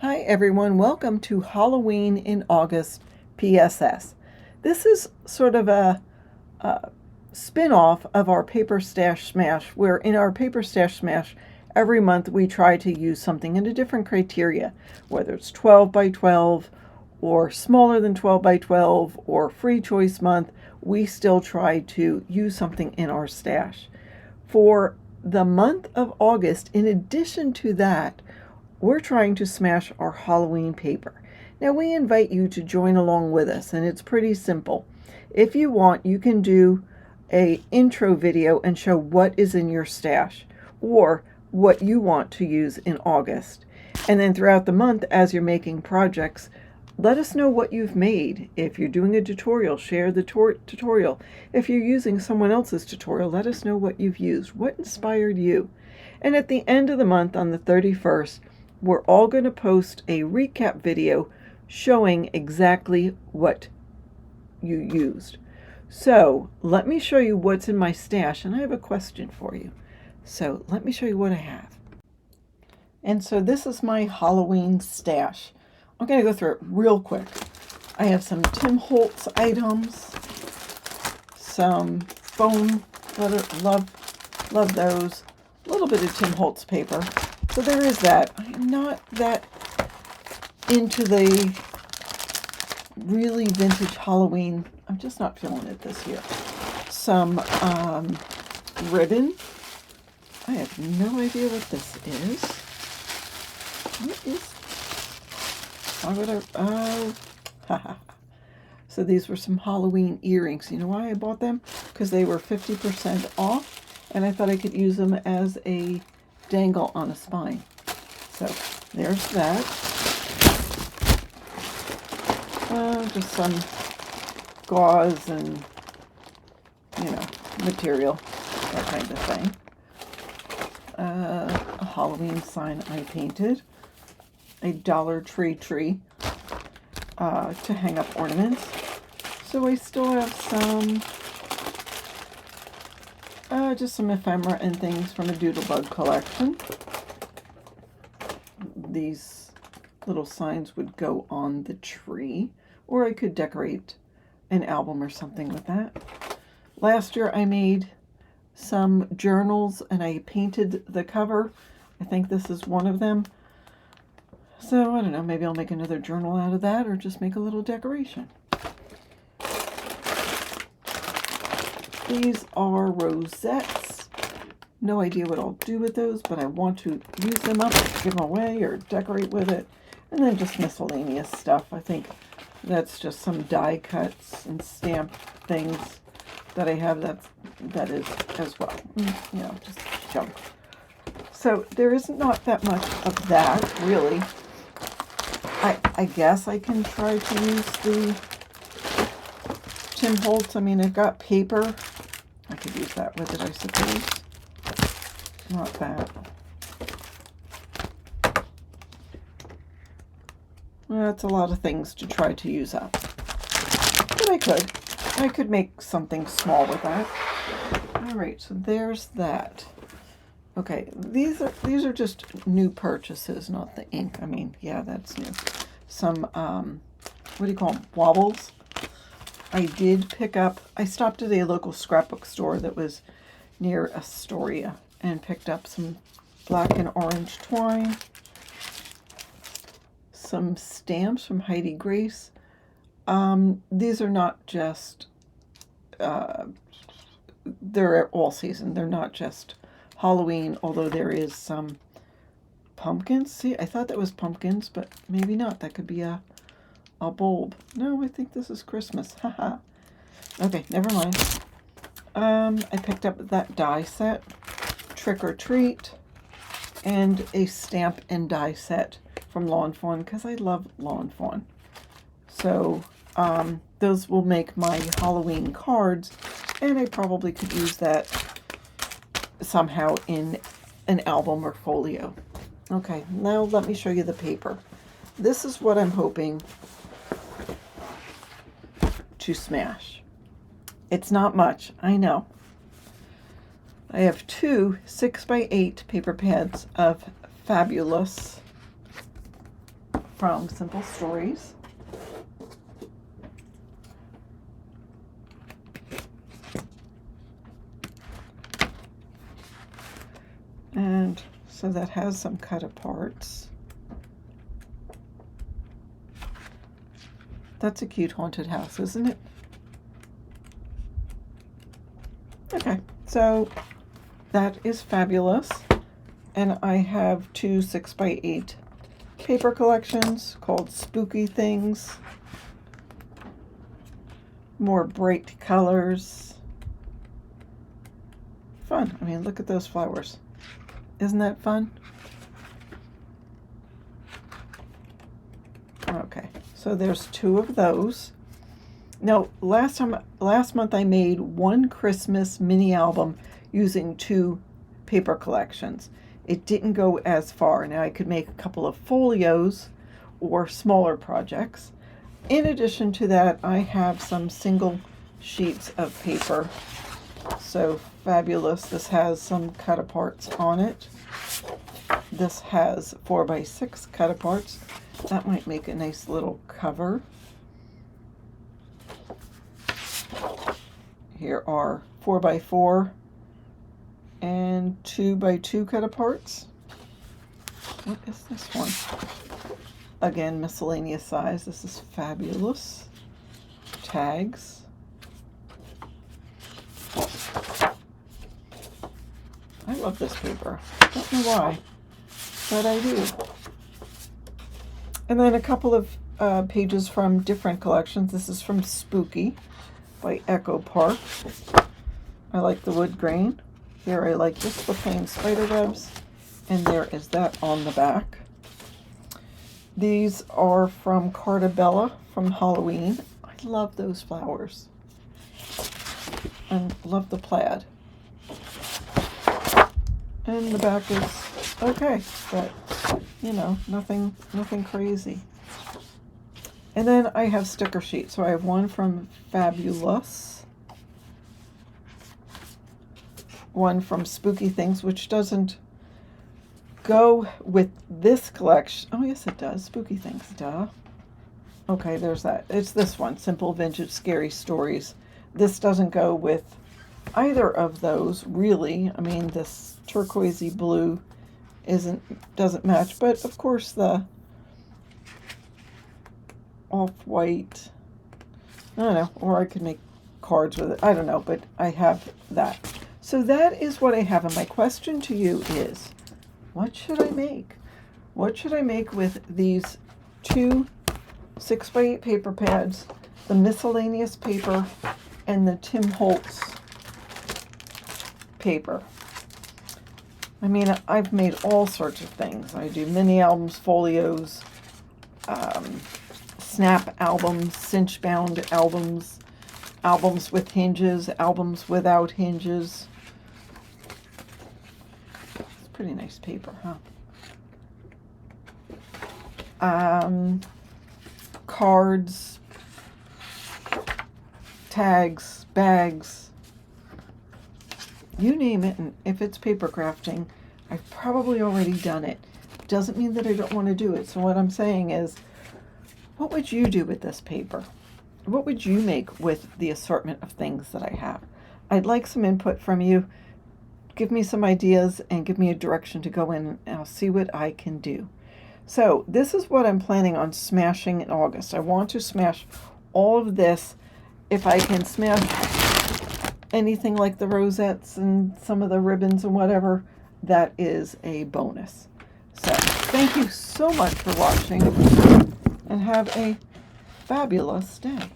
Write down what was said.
Hi everyone, welcome to Halloween in August PSS. This is sort of a spin-off of our Paper Stash Smash, where in our Paper Stash Smash every month we try to use something in a different criteria, whether it's 12 by 12 or smaller than 12 by 12 or free choice month. We still try to use something in our stash. For the month of August, in addition to that, we're trying to smash our Halloween paper. Now we invite you to join along with us, and it's pretty simple. If you want, you can do a intro video and show what is in your stash or what you want to use in August. And then throughout the month, as you're making projects, let us know what you've made. If you're doing a tutorial, share the tutorial. If you're using someone else's tutorial, let us know what you've used. What inspired you? And at the end of the month, on the 31st, we're all going to post a recap video showing exactly what you used. So let me show you what's in my stash, and I have a question for you. So let me show you what I have. And so this is my Halloween stash. I'm going to go through it real quick. I have some Tim Holtz items, some foam, love those, a little bit of Tim Holtz paper. So there is that. I'm not that into the really vintage Halloween. I'm just not feeling it this year. Some ribbon. I have no idea what this is. What is? Why would I? Oh, haha. So these were some Halloween earrings. You know why I bought them? Because they were 50% off, and I thought I could use them as a dangle on a spine. So there's that. Just some gauze and, material, that kind of thing. A Halloween sign I painted. A Dollar Tree tree to hang up ornaments. So I still have some just some ephemera and things from a Doodlebug collection. These little signs would go on the tree, or I could decorate an album or something with that. Last year I made some journals and I painted the cover. I think this is one of them. So I don't know, maybe I'll make another journal out of that or just make a little decoration. These are rosettes. No idea what I'll do with those, but I want to use them up, give them away, or decorate with it. And then just miscellaneous stuff. I think that's just some die cuts and stamp things that I have that is as well. Just junk. So there is not that much of that, really. I guess I can try to use the Tim Holtz. I mean, I've got paper. I could use that with it, I suppose. Not that. Well, that's a lot of things to try to use up. But I could make something small with that. All right, so there's that. Okay, these are just new purchases, not the ink. I mean, yeah, that's new. Some, what do you call them? Wobbles. I did pick up, I stopped at a local scrapbook store that was near Astoria and picked up some black and orange twine, some stamps from Heidi Grace. These are not just, they're all season. They're not just Halloween, although there is some pumpkins. See, I thought that was pumpkins, but maybe not. That could be a bulb. No, I think this is Christmas. Haha. Okay, never mind. I picked up that die set, Trick or Treat, and a stamp and die set from Lawn Fawn, because I love Lawn Fawn. So those will make my Halloween cards, and I probably could use that somehow in an album or folio. Okay, now let me show you the paper. This is what I'm hoping to smash. It's not much, I know. I have two 6x8 paper pads of Fabulous from Simple Stories. And so that has some cut aparts. That's a cute haunted house, isn't it? Okay, so that is fabulous. And I have two 6x8 paper collections called Spooky Things. More bright colors. Fun. I mean, look at those flowers. Isn't that fun? Okay, so there's two of those. Now, last month I made one Christmas mini album using two paper collections. It didn't go as far. Now I could make a couple of folios or smaller projects. In addition to that, I have some single sheets of paper. So fabulous. This has some cut aparts on it. This has 4x6 cut aparts. That might make a nice little cover. Here are 4x4 and 2x2 cut aparts. What is this one? Again, miscellaneous size. This is fabulous. Tags. I love this paper. Don't know why, but I do. And then a couple of pages from different collections. This is from Spooky by Echo Park. I like the wood grain. Here I like just the plain spider webs. And there is that on the back. These are from Cardabella from Halloween. I love those flowers. And love the plaid. And the back is okay, but you know, nothing crazy. And then I have sticker sheets. So I have one from Fabulous, one from Spooky Things, which doesn't go with this collection. Oh yes, it does. Spooky Things, duh. Okay, there's that. It's this one, Simple Vintage Scary Stories. This doesn't go with either of those, really. I mean, this turquoisey blue doesn't match, but of course the off-white, I don't know, or I could make cards with it. I don't know, but I have that. So that is what I have, and my question to you is, what should I make? What should I make with these two 6x8 paper pads, the miscellaneous paper, and the Tim Holtz paper? I mean, I've made all sorts of things. I do mini albums, folios, snap albums, cinch bound albums, albums with hinges, albums without hinges. It's pretty nice paper, huh? Cards, tags, bags, you name it, and if it's paper crafting, I've probably already done it. Doesn't mean that I don't want to do it. So what I'm saying is, what would you do with this paper? What would you make with the assortment of things that I have? I'd like some input from you. Give me some ideas and give me a direction to go in, and I'll see what I can do. So this is what I'm planning on smashing in August. I want to smash all of this. If I can smash anything like the rosettes and some of the ribbons and whatever, that is a bonus. So thank you so much for watching, and have a fabulous day.